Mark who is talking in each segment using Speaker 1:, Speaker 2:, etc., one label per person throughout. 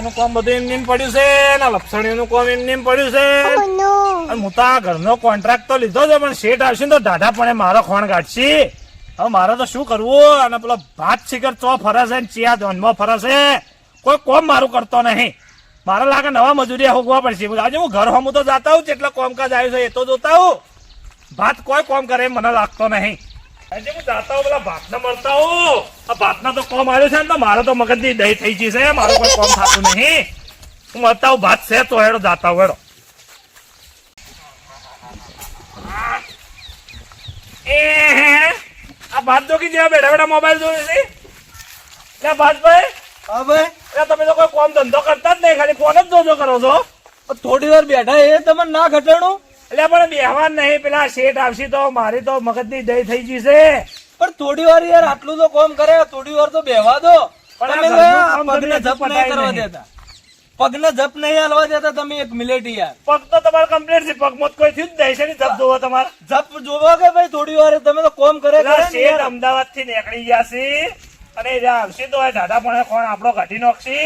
Speaker 1: નું કામ બધું એમ નેમ પડ્યું છે ને લપસણીનું કામ એમ નેમ પડ્યું છે અને હું તો આ ઘરનો કોન્ટ્રાક્ટ તો લીધો છે પણ શેઠ આવશે ને તો દાઢા પણ મારો ખોણ કાઢશે. હવે મારે તો શું કરવું? અને પેલો ભાત શિખર ચો ફરે છે ને ચિયા ધોનમાં ફરે છે, કોઈ કોમ મારું કરતો નહીં. મારે લાગે નવા મજૂરિયા હોગવા પડશે. આજે હું ઘર હમું તો જાતા હું, જેટલા કોમકાજ આવ્યું છે એ તો જોતા હું. ભાત કોઈ કોમ કરે મને લાગતો નહીં. આજે હું જાતા હું પેલા ભાતને મળતા હું. આ ભાતના તો કોમ આવ્યો છે ને તો મારે તો મગજની દહીં થઈ ગઈ છે, મારું કોઈ કોમ થતું નહીં. હું મળતા હું ભાત છે તો હેડો જાતા હું હેડો. આ ભાત જોગી જેવા બેઠા બેઠા મોબાઈલ જોયું છે. એટલે ભાતભાઈ,
Speaker 2: હા ભાઈ,
Speaker 1: તમે તો કોઈ કોમ ધંધો કરતા જ નહીં, ખાલી ફોન જ જોજો કરો છો.
Speaker 2: થોડી વાર બેઠા એ તમને ના ઘટાડું.
Speaker 1: એટલે પણ બેહવાન નહીં, પેલા શેઠ આવશે તો મારી તો મગજની દહીં થઈ ગઈ છે.
Speaker 2: પણ થોડી વાર યાર આટલું તો કોમ કરે, થોડી વાર તો બેહવા દો. તમે પગને જપ નહીં કરવા દેતા, પગને જપ નહીં હાલવા દેતા તમે. એક મિનિટ યાર,
Speaker 1: પગ તો તમારે કમ્પ્લીટ છે, પગ મોત કોઈ થયું જ નહીં છે ને. જપ જોવો તમારે,
Speaker 2: જપ જોવો કે ભાઈ થોડી વાર તમે તો કોમ કરે.
Speaker 1: શેઠ અમદાવાદ થી નીકળી ગયા છે અને આવશે તો દાદા પણ કોણ આપણો કાઢી નાખશે.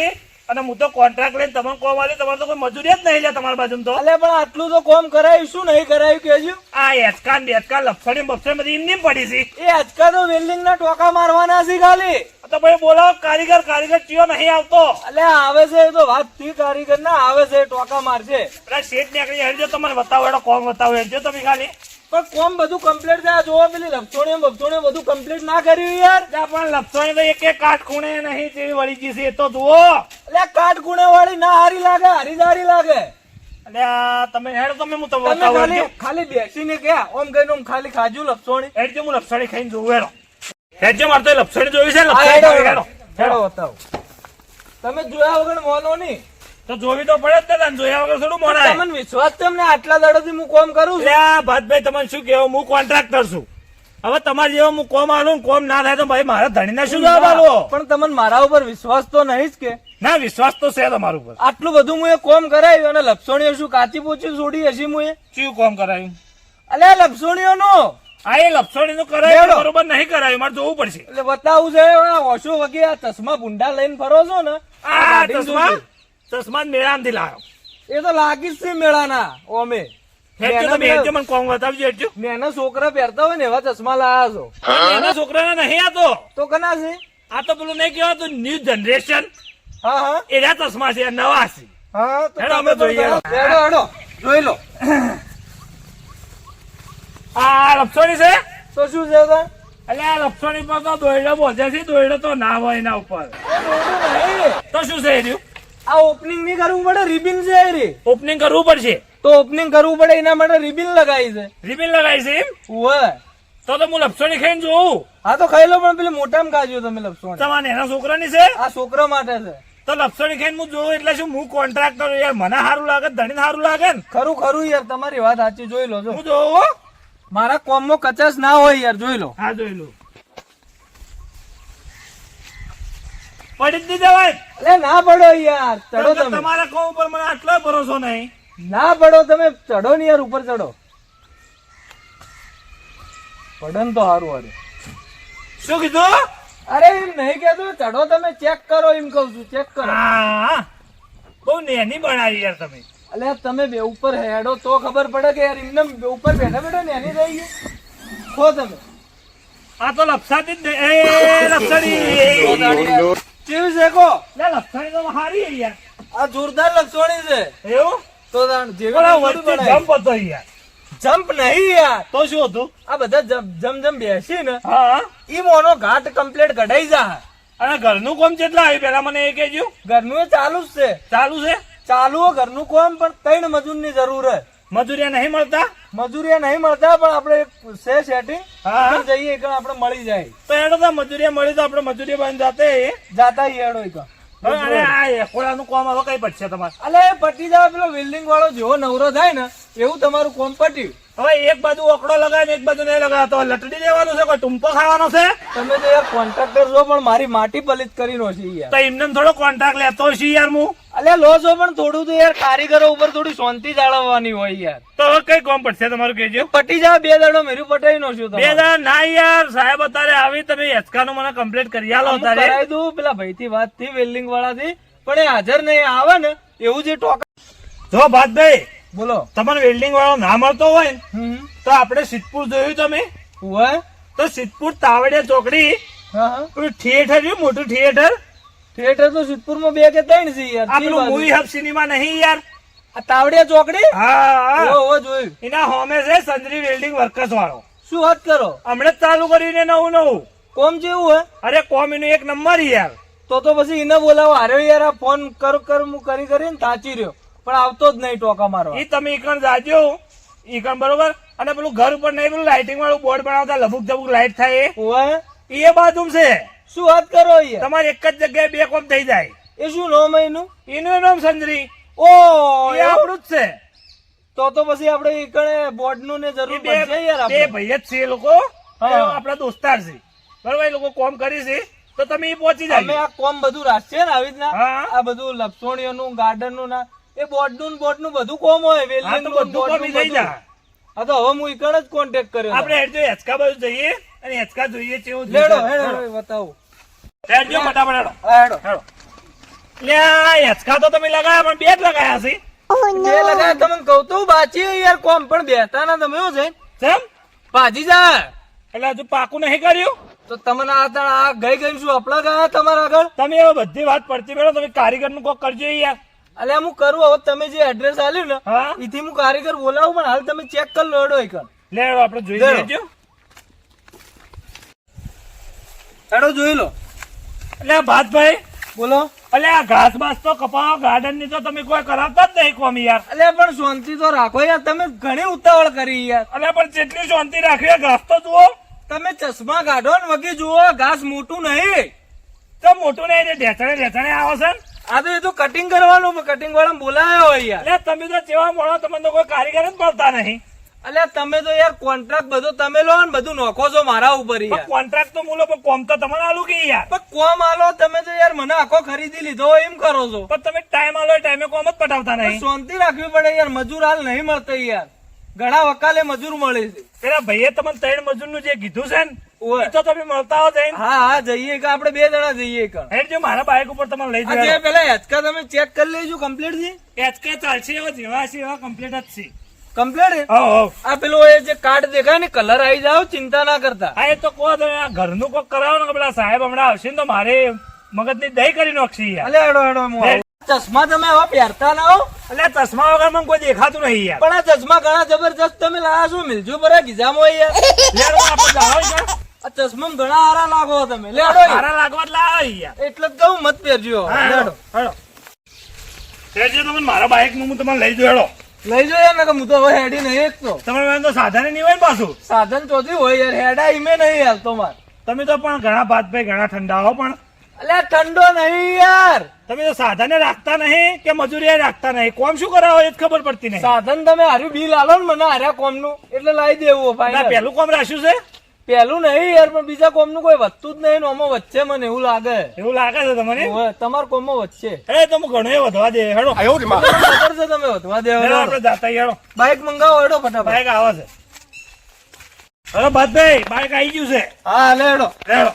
Speaker 1: અને હું તો કોન્ટ્રાક્ટ લઈને તમને કોમ આવી, તમારે તો કોઈ મજૂરી જ નહીં લે તમારી બાજુ તો.
Speaker 2: એટલે પણ આટલું તો કોમ કરાયું, શું નહીં કરાયું કેજો.
Speaker 1: આ એચકા બેચકા લપસણી બપસણી બધી એમની પડી છે.
Speaker 2: એ આજકાલ તો વેલ્ડિંગ ના ટોકા મારવાના છે ખાલી.
Speaker 1: તો ભાઈ બોલાવો કારીગર, કારીગર ચિયો નહીં આવતો.
Speaker 2: એટલે આવે છે એ તો વાત થી, કારીગર ના આવે છે ટોકા મારશે.
Speaker 1: પેલા શેઠ નીકળી હેડજો, તમને બતાવો એનો કોમ બતાવો હેડજો તમે ખાલી.
Speaker 2: પણ કોમ બધું કમ્પ્લીટ થાય. જોવો પેલી લપસોણી બપસોણી બધું કમ્પ્લીટ ના કર્યું યાર.
Speaker 1: પણ લપસણી તો એક એક કાટ ખૂણે નહીં તેવી વળી ગઈ છે એ તો જુઓ.
Speaker 2: એટલે કાટ ગુણે વાળી ના હારી લાગે, હારી લાગે.
Speaker 1: એટલે તમે હેડો, તમે હું તો
Speaker 2: ખાલી બેસીને ક્યાં ઓમ કઈ ઓમ ખાલી ખાજુ લપસોણી.
Speaker 1: હેડજો, હું લપસણી ખાઈને જોઉં હેડો. હેડજો, મારે તો લપસણી જોઈ છે.
Speaker 2: હેડો બતાવો. તમે જોયા વગર મોનો નહીં
Speaker 1: તો જોવી તો પડે જ ને, જોયા વગર થોડું મોનાય.
Speaker 2: તમને વિશ્વાસ તમને આટલા દાડોથી હું કોમ કરું છું.
Speaker 1: ભાતભાઈ તમને શું કેવું, હું કોન્ટ્રાક્ટર છું. હવે તમારે જેવો હું કોમ આલું, કોમ ના થાય તો ભાઈ મારા ધણીને શું જવાબ આલો?
Speaker 2: પણ તમને મારા ઉપર વિશ્વાસ તો નહીં જ કે?
Speaker 1: ના, વિશ્વાસ તો છે તમારા ઉપર.
Speaker 2: આટલું બધું હું કોમ કરાયું અને લપસોણીઓ શું કાચી પોચી છોડી હશે હું
Speaker 1: શું કોમ કરાયું?
Speaker 2: અલ્યા લપસોણીઓ નું.
Speaker 1: હા, એ લપસણી નું કરાયું, બરોબર નહીં કરાયું, મારે જોવું પડશે.
Speaker 2: એટલે બતાવું છે ઓછો વગી આ ચશ્મા ભૂંડા લઈને ફરો છો ને.
Speaker 1: આ ચશ્મા મેળામાંથી લાવ્યો.
Speaker 2: એ તો લાગી જ છે મેળાના. ઓમે
Speaker 1: મને કોમ બતાવજો.
Speaker 2: મેના છોકરા પહેરતા હોય ને એવા ચશ્મા લાયા છો.
Speaker 1: એના છોકરાના નહીં આતો.
Speaker 2: તો કના છે?
Speaker 1: આ તો પેલું નહીં કહેવાતું ન્યુ જનરેશન.
Speaker 2: હા હા,
Speaker 1: એના ચશ્મા છે, નવા છે.
Speaker 2: હા તો
Speaker 1: અમે જોઈએ.
Speaker 2: હેડો જોઈ લો.
Speaker 1: આ લપસણી છે
Speaker 2: તો શું છે?
Speaker 1: એટલે આ લપસણી પર તો દોયડો બોધે છે, દોયડો તો ના હોય એના ઉપર. તો શું છે એનું?
Speaker 2: આ ઓપનિંગ નહીં કરવું પડે, રિબિન છે રે.
Speaker 1: ઓપનિંગ કરવું પડશે.
Speaker 2: તો ઓપનિંગ કરવું પડે એના માટે રિબિન લગાવી છે.
Speaker 1: રિબિન લગાવી છે એમ?
Speaker 2: ઓય
Speaker 1: તો હું લપસણી ખાઈને જોઉં.
Speaker 2: હા તો ખાઈ લો, પણ પેલી મોટામાં ખાજો તમે લપસણી.
Speaker 1: તમારે એના છોકરાની છે?
Speaker 2: આ છોકરા માટે છે.
Speaker 1: તો લપસણી ખાઈને હું જોઉં એટલે શું, હું કોન્ટ્રાક્ટર યાર, મને સારું લાગે, ધણી સારું લાગે ને.
Speaker 2: ખરું યાર, તમારી વાત સાચી. જોઈ લો.
Speaker 1: હું જોઉં
Speaker 2: મારા કોમમાં કચાશ ના હોય યાર. જોઈ લો.
Speaker 1: હા, જોઈ લો. પડી જ નહીં જવાય.
Speaker 2: એટલે ના પડો યાર, ચડો તમે.
Speaker 1: તમારા કોમ ઉપર મને આટલો ભરોસો નહીં.
Speaker 2: ના પડો તમે, ચડો ને યાર, ઉપર ચડો. પડન તો સારું. અરે
Speaker 1: શું કીધું?
Speaker 2: અરે એમ નહીં કેતો, ચડો તમે, ચેક કરો એમ કઉ છું. ચેક કરો.
Speaker 1: હા, બહુ નેની બનાવી યાર તમે.
Speaker 2: અલે તમે બે ઉપર હેડો તો ખબર પડે કે યાર એમને ઉપર બેઠા બેઠા નેની રહી ગયું. ખો તમે.
Speaker 1: આ તો લપસાતી જ નહીં. લપસણી
Speaker 2: કેવું છે કો?
Speaker 1: લપસણી તો સારી યાર.
Speaker 2: આ જોરદાર લપસણી છે.
Speaker 1: એવું?
Speaker 2: તો જેવી
Speaker 1: જમ્પ હતો યાર.
Speaker 2: જમ્પ નહીં યાર.
Speaker 1: તો શું હતું?
Speaker 2: આ બધા જમ બેસી ને,
Speaker 1: હા,
Speaker 2: ઈ મોનો ઘાટ કમ્પ્લીટ કઢાઈ જા.
Speaker 1: અને ઘરનું કોમ કેટલા આવ્યું પેલા મને એ કહેજો.
Speaker 2: ઘરનું એ ચાલુ જ છે.
Speaker 1: ચાલુ છે?
Speaker 2: ચાલુ ઘરનું કોમ, પણ 3 મજૂર ની જરૂર છે.
Speaker 1: મજૂરિયા નહીં મળતા?
Speaker 2: મજૂરિયા નહીં મળતા, પણ આપણે છે સેટિંગ.
Speaker 1: હા,
Speaker 2: જઈએ એક આપણે મળી જાય.
Speaker 1: તો એનો તો મજૂરિયા મળી તો આપણે મજૂરી બંધ
Speaker 2: જાતા હેડો એક.
Speaker 1: અરે આ એકોડાનું કામ હવે કઈ પડશે તમારે?
Speaker 2: અલે પટી જાય, પેલો વેલ્ડિંગ વાળો જેવો નવરો થાય ને એવું તમારું કોમ પટ્યું.
Speaker 1: હવે એક બાજુ ઓકડો લગાવે એક બાજુ નહીં લગાવે તો લટડી દેવાનું છે? કોઈ ટૂંપો ખાવાનો છે?
Speaker 2: તમે તો યાર કોન્ટ્રાક્ટર છો, પણ મારી માટી પલિત કરી નો છે યાર.
Speaker 1: તો એમને થોડો કોન્ટ્રાક્ટ લેતો છે યાર હું.
Speaker 2: અલ્યા લો છો પણ થોડું તો યાર કારીગરો ઉપર થોડી શાંતિ જાળવવાની હોય યાર.
Speaker 1: તો હવે કઈ કોમ પડશે તમારું કેજો?
Speaker 2: પટી જાવ 2 દાડો મેરું પટાઈ નો છું
Speaker 1: 2 દાડા ના યાર, સાહેબ અત્યારે આવી તમે હેચકા નું મને કમ્પ્લીટ કરી આલો અત્યારે.
Speaker 2: કરાવી દઉં પેલા ભાઈ થી વાત થી વેલ્ડિંગ વાળા થી, પણ એ હાજર નહીં આવે ને એવું જે ટોકા.
Speaker 1: જો ભાતભાઈ
Speaker 2: બોલો.
Speaker 1: તમારે વેલ્ડિંગ વાળો ના મળતો હોય ને
Speaker 2: હમ
Speaker 1: તો આપણે સિદ્ધપુર જોયું તમે?
Speaker 2: હોય.
Speaker 1: તો સિદ્ધપુર તાવડિયા ચોકડી
Speaker 2: હા હા.
Speaker 1: પેલું થિયેટર રહ્યું મોટું થિયેટર,
Speaker 2: થિયેટર તો સિદ્ધપુર માં 2 કે 3 છે યાર.
Speaker 1: આ પેલું મૂવી હબ સિનેમા નહીં યાર?
Speaker 2: આ તાવડિયા ચોકડી.
Speaker 1: હા
Speaker 2: ઓ જોયું.
Speaker 1: એના હોમે છે સંજરી વેલ્ડિંગ વર્કર્સ વાળો.
Speaker 2: શું વાત કરો?
Speaker 1: હમણાં જ ચાલુ કર્યું ને નવું.
Speaker 2: કોમ જેવું હોય.
Speaker 1: અરે કોમ એનું એક નંબર યાર.
Speaker 2: તો પછી એને બોલાવો. હારે યાર આ ફોન હું કરીને થાચી રહ્યો પણ આવતો જ નહીં ટોકા મારવા.
Speaker 1: એ તમે ઈકણ જાજો ઈકણ બરોબર. અને પેલું ઘર ઉપર નહીં પેલું લાઇટિંગ વાળું બોર્ડ બનાવતા લબુક જબુક લાઈટ થાય
Speaker 2: હોય.
Speaker 1: એ બાજુ છે.
Speaker 2: શું વાત કરો યાર?
Speaker 1: તમારે એક જ જગ્યાએ 2 કોમ થઈ જાય.
Speaker 2: એ શું નામ એનું?
Speaker 1: એનું નામ સંજરી.
Speaker 2: ઓ
Speaker 1: એ આપણું જ છે.
Speaker 2: તો પછી આપણે ઈકણે બોર્ડ નું ને જરૂર પડશે યાર.
Speaker 1: બે
Speaker 2: આપણે
Speaker 1: ભાઈ જ છે એ લોકો. આપડા દોસ્તાર છે બરોબર. એ લોકો કોમ કરી છે તો તમે એ પહોંચી
Speaker 2: અમે
Speaker 1: જાય.
Speaker 2: આ કોમ બધું રાખશે ને આવી રીતના.
Speaker 1: હા.
Speaker 2: આ બધું લપસોણીઓનું ગાર્ડન નું ના એ બોર્ડ નું બધું કોમ હોય.
Speaker 1: હા,
Speaker 2: વેલ્ડિંગ
Speaker 1: તો
Speaker 2: નું
Speaker 1: બધું
Speaker 2: બોર્ડ
Speaker 1: કોમ
Speaker 2: નું
Speaker 1: ઈ થઈ
Speaker 2: બધું.
Speaker 1: જાય.
Speaker 2: હા તો હવે હું ઈકણ જ કોન્ટેક્ટ કર્યો.
Speaker 1: આપણે હેડ જો હેચકા બાજુ જઈએ અને હેચકા જોઈએ છે એવું
Speaker 2: હેડો હેડો બતાવો.
Speaker 1: હેડ જો ફટાફટ હેડો.
Speaker 2: હા હેડો.
Speaker 1: હેડો. લ્યા હેચકા તો તમે લગાયા પણ 2 જ લગાયા છે.
Speaker 2: બે લગાય તમને કહું તો બાચી યાર કોમ પણ બેતા ના તમે શું છે
Speaker 1: કેમ?
Speaker 2: ભાજી જા.
Speaker 1: એટલે હજુ પાકું નહીં કર્યું?
Speaker 2: તો તમને આ ગઈ શું આપડા ગયા તમારા આગળ?
Speaker 1: તમે હવે બધી વાત પડતી મેળો. તમે કારીગર નું કોક કરજો યાર.
Speaker 2: અલ્યા હું કરું. હવે તમે જે એડ્રેસ આલ્યું ને
Speaker 1: હા
Speaker 2: એથી હું કારીગર બોલાવું પણ હાલ તમે ચેક કરી લો. હેડો એકણ
Speaker 1: લે હેડો આપણે જોઈ
Speaker 2: હેડો.
Speaker 1: લેજો.
Speaker 2: હેડો જોઈ લો.
Speaker 1: એટલે ભાતભાઈ
Speaker 2: બોલો.
Speaker 1: એટલે આ ઘાસ બાસ તો કપાવા ગાર્ડન ની તો તમે કોઈ કરાવતા જ નહીં કોમ યાર.
Speaker 2: અલ્યા પણ શાંતિ તો રાખો યાર. તમે ઘણી ઉતાવળ કરી યાર.
Speaker 1: એટલે પણ જેટલી શાંતિ રાખી ઘાસ તો જુઓ.
Speaker 2: તમે ચશ્મા કાઢો ને વગી જુઓ. ઘાસ મોટું નહીં.
Speaker 1: તો મોટું નહીં ઢેચણે આવે છે ને.
Speaker 2: આ તો એ તો કટિંગ કરવાનું. કટિંગ વાળા બોલાયો હોય યાર.
Speaker 1: એટલે તમે તો જેવા મળો તમને તો કોઈ કારીગર જ મળતા નહીં.
Speaker 2: અલ્યા તમે તો યાર કોન્ટ્રાક્ટ બધો તમે લો ને બધું નોખો છો મારા ઉપર યાર.
Speaker 1: કોન્ટ્રાક્ટ તો મૂલો પણ કોમ તો તમને આલું કે યાર.
Speaker 2: પણ કોમ આલો તમે તો યાર મને આખો ખરીદી લીધો હોય એમ કરો છો.
Speaker 1: પણ તમે ટાઈમ આલો ટાઈમે કોમ જ પટાવતા નહીં.
Speaker 2: શાંતિ રાખવી પડે યાર. મજૂર હાલ નહીં મળતા યાર. ઘણા વકાલે મજૂર મળે છે.
Speaker 1: પેલા ભાઈએ તમને 3 મજૂર નું જે કીધું છે ને
Speaker 2: ઓય.
Speaker 1: એ તો તમે મળતા હો જઈને.
Speaker 2: હા જઈએ કે આપણે 2 જણા જઈએ કે.
Speaker 1: હેડ જો મારા બાઈક ઉપર તમને લઈ
Speaker 2: આ જે
Speaker 1: જજો.
Speaker 2: પેલા હેચકા તમે ચેક કરી લેજો કમ્પ્લીટ છે.
Speaker 1: હેચકા ચાલશે એવા જેવા છે એવા કમ્પ્લીટ જ છે.
Speaker 2: કમ્પ્લીટ.
Speaker 1: હો હો.
Speaker 2: આ પેલો એ જે કાર્ડ દેખાય ને કલર આવી જાવ ચિંતા ના કરતા.
Speaker 1: હા એ તો કહો તમે આ ઘરનું કોક કરાવો ને કે પેલા સાહેબ હમણાં આવશે ને તો મારે મગજની દહીં કરી નાખશે યાર.
Speaker 2: અલે હેડો હેડો હું આવું. ચશ્મા તમે હવે પહેરતા ના હો.
Speaker 1: એટલે ચશ્મા વગર મને કોઈ દેખાતું નહીં યાર.
Speaker 2: પણ આ ચશ્મા ઘણા જબરજસ્ત તમે લાયા છો. મિલજો પર ગીજામાં યાર.
Speaker 1: લેડો આપણે જાઓ યાર.
Speaker 2: આ ચશ્મા ઘણા હારા લાગો તમે. લેડો
Speaker 1: મારા લાગવા જ લાવો યાર.
Speaker 2: એટલે જ કહું મત પહેરજો.
Speaker 1: હા,
Speaker 2: લેડો
Speaker 1: હેડો. હેડજો તમે મારા બાઈક નું હું તમને લઈ જઉં હેડો.
Speaker 2: લઈ જો યાર. હું તો હવે હેડી નહીં એક તો.
Speaker 1: તમારે વાંધો સાધન નહીં હોય ને પાછું.
Speaker 2: સાધન ચોથી હોય યાર. હેડા ઈમે નહીં હાલતો માર.
Speaker 1: તમે તો પણ ઘણા ભાતભાઈ ઘણા ઠંડા હો પણ
Speaker 2: અલ્યા ઠંડો નહીં યાર.
Speaker 1: તમે તો સાધને રાખતા નહીં કે મજૂરી રાખતા નહીં. કોમ શું કરાવો એ જ ખબર પડતી નહીં.
Speaker 2: સાધન તમે હાર્યું બિલ આલો ને મને હાર્યા કોમ નું એટલે લાવી દેવું.
Speaker 1: ના પેલું કોમ રાખ્યું છે.
Speaker 2: પેલું નહીં યાર પણ બીજા કોમ નું કોઈ વધતું જ નહીં. આમાં વચ્ચે મને એવું લાગે.
Speaker 1: એવું લાગે છે તમને?
Speaker 2: તમારા કોમ માં વચ્ચે
Speaker 1: એ તો હું ઘણું એ વધવા દે હેડો.
Speaker 2: ખબર છે તમે વધવા દેવા.
Speaker 1: હેડો આપણે જાતા હેડો.
Speaker 2: બાઈક મંગાવો હેડો ફટાફટ.
Speaker 1: બાઈક આવે છે. હેલો ભાતભાઈ બાઈક આવી ગયું છે.
Speaker 2: હા લે હેડો.
Speaker 1: હેડો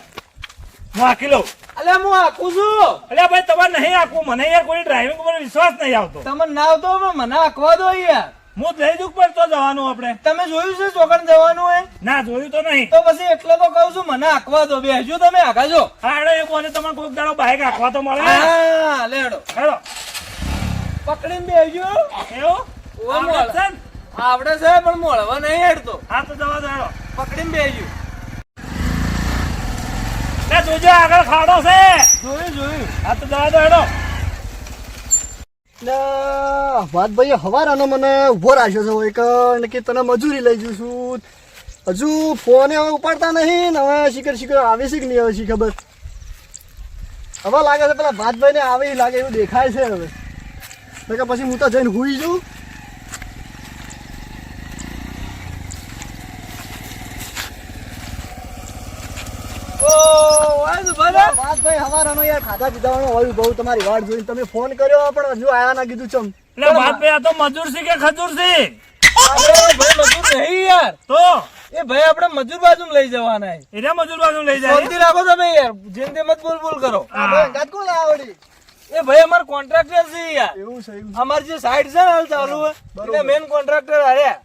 Speaker 1: હું આખી લઉં.
Speaker 2: અલ્યા હું આખું છું.
Speaker 1: અલ્યા ભાઈ તમારે નહીં આખું. મને યાર કોઈ ડ્રાઇવિંગ ઉપર વિશ્વાસ નહીં આવતો.
Speaker 2: તમે ના આવતો પણ મને આખવા દો યાર.
Speaker 1: હું જ લઈ દઉં પણ તો જવાનું આપણે.
Speaker 2: તમે જોયું છે ચોકડ જવાનું હોય
Speaker 1: ના જોયું તો નહીં.
Speaker 2: તો પછી એટલે તો કહું છું મને આખવા દો. બેસજો તમે આખાજો.
Speaker 1: હા હેડો એ બોને તમારે કોઈક દાડો બાઈક આખવા તો મળે.
Speaker 2: હા લે હેડો.
Speaker 1: હેડો
Speaker 2: પકડીને બેસજો.
Speaker 1: એવું આવડે છે ને?
Speaker 2: આવડે છે પણ મળવા નહીં હેડતો.
Speaker 1: હા તો જવા દો હેડો.
Speaker 2: પકડીને બેસજો.
Speaker 1: લે જોજો આગળ ખાડો છે.
Speaker 2: જોયું.
Speaker 1: હા તો જવા દો હેડો.
Speaker 3: ભાઈ હવારાનો મને ઉભો રાખ્યો છે હોય કે તને મજૂરી લઈ જઉં છું. હજુ ફોને હવે ઉપાડતા નહીં ને હવે શીખર આવે છે કે નહીં આવે છે ખબર. હવે લાગે છે પેલા ભાતભાઈ ને આવે લાગે એવું દેખાય છે હવે. કે પછી હું તો જઈને હુઈ જઉં.
Speaker 2: ભાતભાઈ
Speaker 3: હવારનો યાર ખાધા પીધાવાનો હોય બહુ તમારી વાટ જોઈને તમે ફોન કર્યો પણ હજુ આયા ના કીધું ચમ.
Speaker 1: એટલે વાત ભાઈ આ તો મજૂર છે કે ખજૂર છે?
Speaker 2: અરે ભાઈ મજૂર નહીં યાર,
Speaker 1: તો
Speaker 2: એ ભાઈ આપણે મજૂર બાજુ લઈ જવાના છે.
Speaker 1: એના મજૂર બાજુ લઈ જાય.
Speaker 2: શાંતિ રાખો તમે યાર, જેમ તેમ જ બોલ કરો.
Speaker 3: આ ભાઈ ગાત કોણ લાયા વળી?
Speaker 2: એ ભાઈ અમાર કોન્ટ્રાક્ટર છે યાર,
Speaker 3: એવું છે એવું.
Speaker 2: અમાર જે સાઈડ છે ને હાલ ચાલુ હોય એને મેન કોન્ટ્રાક્ટર આર્યા.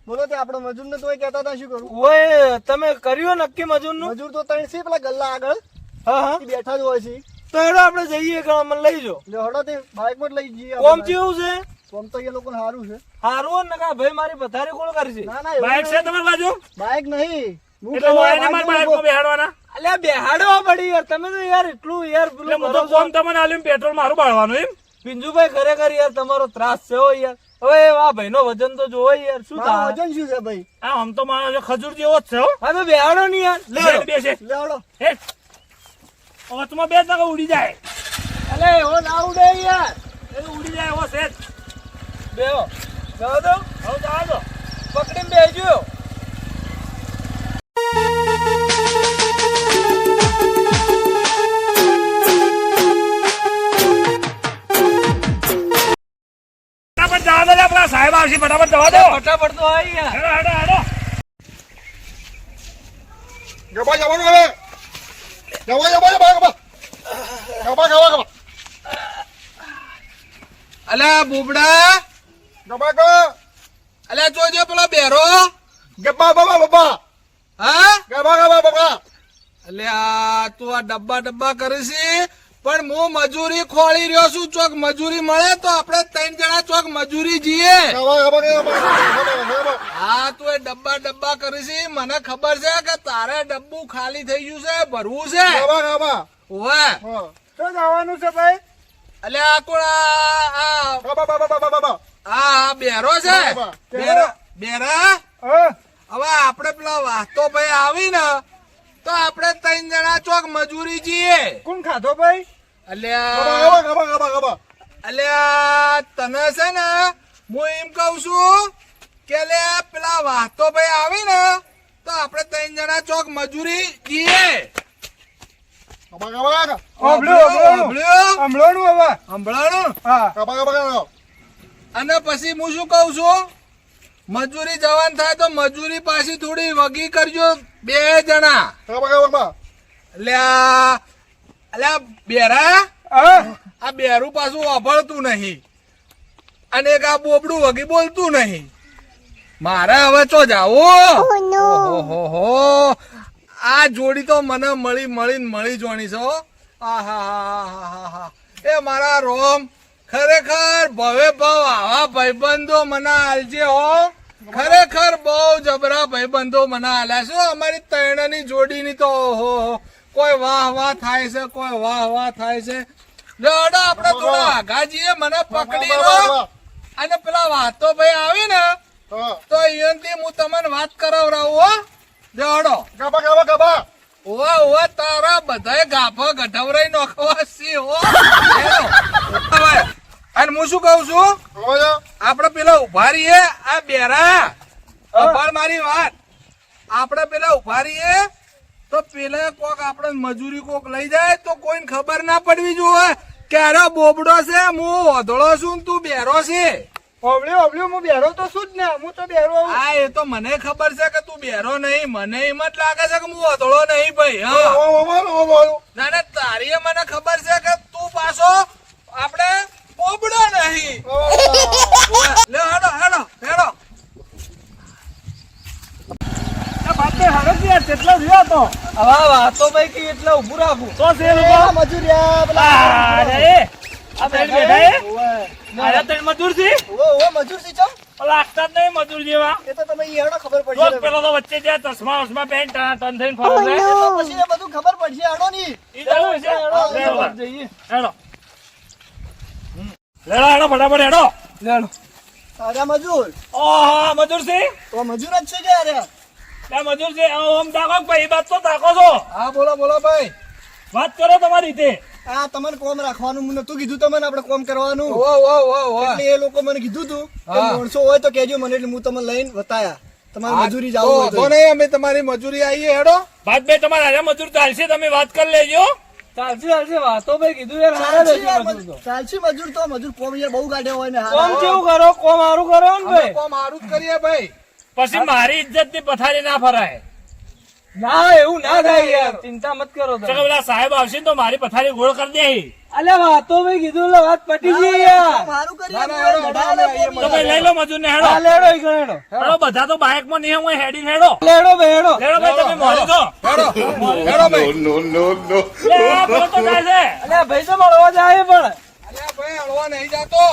Speaker 3: બોલો તે આપણે મજૂર ને તોય કહેતા હતા શું કરું?
Speaker 2: ઓય તમે કર્યું નક્કી મજૂર નું?
Speaker 3: મજૂર તો ત્રણ છે પેલા ગલ્લા આગળ
Speaker 2: હા હા,
Speaker 3: એ બેઠા જ હોય છે.
Speaker 2: તો હેડો આપણે જઈએ કે મને લઈ જો.
Speaker 3: એટલે હડો તે બાઇક માં જ લઈ જઈએ.
Speaker 2: કોમ જેવું છે
Speaker 3: કોમ તો એ લોકો સારું છે.
Speaker 2: હારું ને કા ભાઈ મારી પથારી કોણ કરશે?
Speaker 3: ના ના એવું
Speaker 1: બાઈક છે
Speaker 3: નહીં.
Speaker 1: તમારી બાજુ?
Speaker 3: બાઇક નહીં. હું
Speaker 1: એટલે
Speaker 3: પેલા
Speaker 1: એને મારી
Speaker 3: બાઇક
Speaker 1: બાઈકમાં બેહાડવાના?
Speaker 2: અલ્યા બેહાડવા પડી યાર, તમે તો યાર એટલું યાર
Speaker 1: એટલે
Speaker 2: પેલું
Speaker 1: હું
Speaker 2: કરો
Speaker 1: તો
Speaker 2: છો.
Speaker 1: કોમ તમને આલ્યું ને પેટ્રોલ મારું બાળવાનું એમ?
Speaker 2: પિંજુભાઈ ખરેખર યાર તમારો ત્રાસ છે હો યાર. હવે આ ભાઈનો વજન તો જોવો યાર, શું
Speaker 3: મારું
Speaker 2: થાય?
Speaker 3: વજન શું છે ભાઈ?
Speaker 1: આ આમ તો મારો ખજૂર જેવો જ છે હો.
Speaker 2: હા તો બેહાડો નહીં યાર. લે
Speaker 1: બેસે
Speaker 3: લે હડો.
Speaker 1: હેઠ. વચમાં બે ટકા ઉડી જાય.
Speaker 2: અલે એવો ના ઉડે યાર.
Speaker 1: એ ઉડી જાય એવો છે જ.
Speaker 2: બેહો જવા દો,
Speaker 1: હવે જવા દો.
Speaker 2: પકડીને બેસજો.
Speaker 1: ફટાફટ જવા દો લે, પેલા સાહેબ આવશે. ફટાફટ જવા દો.
Speaker 2: ફટાફટ તો આવી યાર.
Speaker 1: હેડો હેડો હેડો.
Speaker 4: ગબા જવાનું હવે ગબા ગબા ગબા ગબા ગબા ગબા ગબા
Speaker 2: અલ્યા બુબડા,
Speaker 4: ગબા ગબા
Speaker 2: અલ્યા જોજો પેલો બેરો.
Speaker 4: ગબા બાબા બાબા
Speaker 2: હા
Speaker 4: ગબા ગબા બાબા
Speaker 2: અલ્યા તું આ ડબ્બા કરે છે, પણ હું મજૂરી ખોળી રહ્યો છું. ચોક મજૂરી મળે તો આપણે ત્રણ જણા ચોક મજૂરી જઈએ.
Speaker 4: ગબા ગબા ગબા
Speaker 2: હા તું એ ડબ્બા કરે છે, મને ખબર છે કે તારે ડબ્બુ ખાલી થઈ ગયું છે, ભરવું છે.
Speaker 4: ગબા ગબા
Speaker 2: ઓવે
Speaker 4: હા
Speaker 3: તો જવાનું છે ભાઈ?
Speaker 2: અલ્યા કોણ આ
Speaker 4: ગબા બાબા બાબા
Speaker 2: આ બેરો છે? બેરા
Speaker 3: હા
Speaker 2: હવે આપણે પેલા વાસ્તો ભાઈ આવી ને તો આપણે ત્રણ જણા ચોક મજૂરી જઈએ.
Speaker 3: કોણ ખાધો ભાઈ?
Speaker 2: અલ્યા
Speaker 4: ગબા ગબા ગબા
Speaker 2: અલ્યા તને છે ને હું એમ કઉ છું કે લે પેલા વાસ્તો ભાઈ આવી ને તો આપણે ત્રણ જણા ચોક મજૂરી જઈએ.
Speaker 4: ગબા ગબા
Speaker 3: હમણાં હવે
Speaker 2: સંભળાણું?
Speaker 3: હા
Speaker 4: ગબા ગબા
Speaker 2: અને પછી હું શું કઉ છું, મજૂરી જવાનું થાય તો મજૂરી પાછી થોડી વગી કરજો બે જણા.
Speaker 4: ગબા ગબા
Speaker 2: અલ્યા અલ્યા બેરા, આ બેરું પાછું વાપરતું નહીં અને એક આ બોબડું વગી બોલતું નહીં. મારે હવે ચો જાવું? ઓહો, આ જોડી તો મને મળી જોણી છો. આહાહાહાહા. એ મારા રોમ, ખરેખર ભવે ભાવ આવા ભાઈબંધો મને આલજે હો. ખરેખર બહુ જબરા ભાઈબંધો મને આલ્યા છે. અમારી ત્રણની જોડીની તો ઓહો, કોઈ વાહ વાહ થાય છે, કોઈ વાહ થાય છે. લડો આપણે થોડા આઘાજીએ મને પકડી લો અને પેલા વાતો ભાઈ આવી ને તો અહીંયાથી હું તમને વાત કરાવરાવું હો. લડો
Speaker 4: ગબા ગબા ગબા
Speaker 2: ઓવા તારા બધાય ગાફા ગઢવરાઈ નોખવા છે હો. હેલો. હવે અને હું શું કહું છું,
Speaker 4: ગબા
Speaker 2: આપણે પેલા ઉભા રહીએ. આ બેરા અપાર મારી વાત, આપણે પેલા ઉભા રહીએ તો પેલા કોક આપણે મજૂરી કોક લઈ જાય તો કોઈને ખબર ના પડવી જોઈએ કે અરે બોબડો છે, હું ઓધળો છું, તું બેરો છે.
Speaker 3: ઓબલ્યું હું બેરો તો શું જ ને, હું તો બેરો આવું.
Speaker 2: હા એ તો મને ખબર છે કે તું બેરો નહીં, મને એમ જ લાગે છે કે હું ઓધળો નહીં ભાઈ. હા ના ના તારી મને ખબર છે કે તું પાછો આપણે બોબડો નહીં. લે હેડો હેડો હેડો.
Speaker 1: કેટલો રહ્યો તો
Speaker 2: હવે વાતો ભાઈ કે એટલે ઉભું રાખું.
Speaker 1: તો છે એ લોકો?
Speaker 3: મજૂરિયા
Speaker 1: આ રે, આ બેન બેઠા એ? આયા ત્રણ મજૂર છે?
Speaker 3: મજૂર સી ચમ
Speaker 1: લાગતા જ નહીં મજૂર જેવા.
Speaker 3: એ તો તમે હેડો ખબર
Speaker 1: રોજ
Speaker 3: પડશે.
Speaker 1: પેલો તો વચ્ચે જ્યાં ચશ્મા પહેરીને ટન થઈને ફરે છે.
Speaker 3: એ તો પછી એ બધું ખબર પડશે હેડો ની.
Speaker 1: ઈ ચાલુ છે? હેડો,
Speaker 2: જઈએ
Speaker 1: હેડો. હેડો ફટાફટ હેડો.
Speaker 2: લેડો.
Speaker 3: તારા મજૂર
Speaker 1: ઓહો, મજૂર છે?
Speaker 3: તો મજૂર જ છે કે અરે
Speaker 1: આ મજૂર છે. આમ તાકો કે ભાઈ વાત તો તાકો છો.
Speaker 2: હા બોલો ભાઈ.
Speaker 1: વાત કરો તમારી રીતે.
Speaker 3: આ તમને કોમ રાખવાનું મને નતું કીધું, તમને આપણે કોમ કરવાનું.
Speaker 2: ઓ
Speaker 3: એટલે એ લોકો મને કીધું તું કે
Speaker 2: હા.
Speaker 3: માણસો હોય તો કહેજો મને, એટલે હું તમને લઈને બતાયા. તમારે મજૂરી જાવ હોય
Speaker 2: તો
Speaker 3: તો.
Speaker 2: નહીં અમે તમારી મજૂરી આવીએ હેડો.
Speaker 1: ભાઈ તમારા આયા મજૂર ચાલશે, તમે વાત કરી લેજો.
Speaker 5: ચાલશે ચાલશે વાતો ભાઈ કીધું યાર હારા
Speaker 3: ચાલશે યાર,
Speaker 5: રહેશે મજૂર તો.
Speaker 3: ચાલશે મજૂર તો મજૂર કોમ યાર બહુ કાઢ્યો હોય ને
Speaker 5: કોમ
Speaker 3: હારા.
Speaker 5: કેવું કરો કોમ સારું કરો ને
Speaker 2: અમે
Speaker 5: ભાઈ
Speaker 2: કોમ સારું જ કરીએ ભાઈ.
Speaker 1: પછી મારી ઇજ્જત ની પથારી ના ફરાય.
Speaker 5: ના એવું ના થાય યાર ચિંતા મત કરો
Speaker 1: ચલો
Speaker 5: તમે
Speaker 1: પેલા સાહેબ આવશે ને તો મારી પથારી ગોળ કરી દે.
Speaker 5: અલ્યા વાતો ભાઈ કીધું એટલે વાત પટી ગઈ યાર
Speaker 3: કોમ હારું કરીએ,
Speaker 2: ના, ના, હેડો,
Speaker 3: ગઢા
Speaker 2: અમે
Speaker 3: ને
Speaker 2: આવીએ
Speaker 3: કોમ
Speaker 1: તો ભાઈ લઈ લો મજૂર ને હેડો.
Speaker 5: હા લેડો ઈ ગણ હેડો
Speaker 1: હેડો બધા તો બાઇક માં નહીં હું હેડી હેડો.
Speaker 5: લેડો ભાઈ હેડો
Speaker 1: લેડો ભાઈ તમે મોડી દો.
Speaker 2: હેડો હેડો ભાઈ.
Speaker 1: લે, આ પેલો તો જાય છે.
Speaker 5: અલ્યા ભાઈ તો મળવા જાય પણ
Speaker 2: અલ્યા ભાઈ હળવા નહીં જાતો.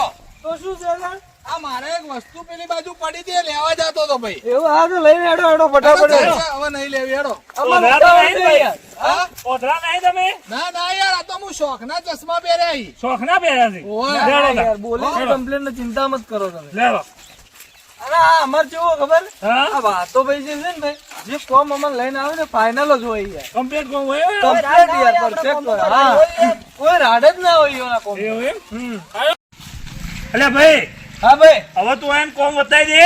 Speaker 5: તો શું છે યાર?
Speaker 2: આ મારે એક વસ્તુ પેલી બાજુ પડી હતી એ લેવા જતો તો ભાઈ.
Speaker 5: એવું હા તો લઈને હેડો હેડો ફટાફટ હેડો
Speaker 2: હવે નહીં લેવી હેડો.
Speaker 5: અમારે
Speaker 1: ઓઢા તો
Speaker 5: ઉતાવળ
Speaker 1: નહીં
Speaker 5: છે
Speaker 1: ભાઈ.
Speaker 5: યાર.
Speaker 2: હા?
Speaker 1: ઓઢરા નહીં તમે
Speaker 2: ના ના યાર આ તો હું શોખના ચશ્મા પહેર્યા ઈ.
Speaker 1: શોખ ના પહેર્યા છે.
Speaker 2: ઓય.
Speaker 1: લેડો
Speaker 5: યાર
Speaker 1: તાર.
Speaker 5: બોલી
Speaker 1: હેડો.
Speaker 5: કમ્પ્લેન ને ચિંતા મત કરો તમે
Speaker 1: લેડો.
Speaker 5: અરે આ અમાર કેવું ખબર
Speaker 1: હા
Speaker 5: આ વાતો ભાઈ જે છે ને ભાઈ જે કોમ અમને લઈને આવે ને ફાઇનલ જ હોય યાર
Speaker 1: કમ્પ્લીટ કોણ હોય
Speaker 5: કમ્પ્લીટ યાર પરફેક્ટ હોય હા કોઈ રાડ જ ના હોય એના કોમ
Speaker 1: એવું એમ એટલે ભાઈ
Speaker 5: હા ભાઈ
Speaker 1: હવે તું એમ કોમ બતાવી દે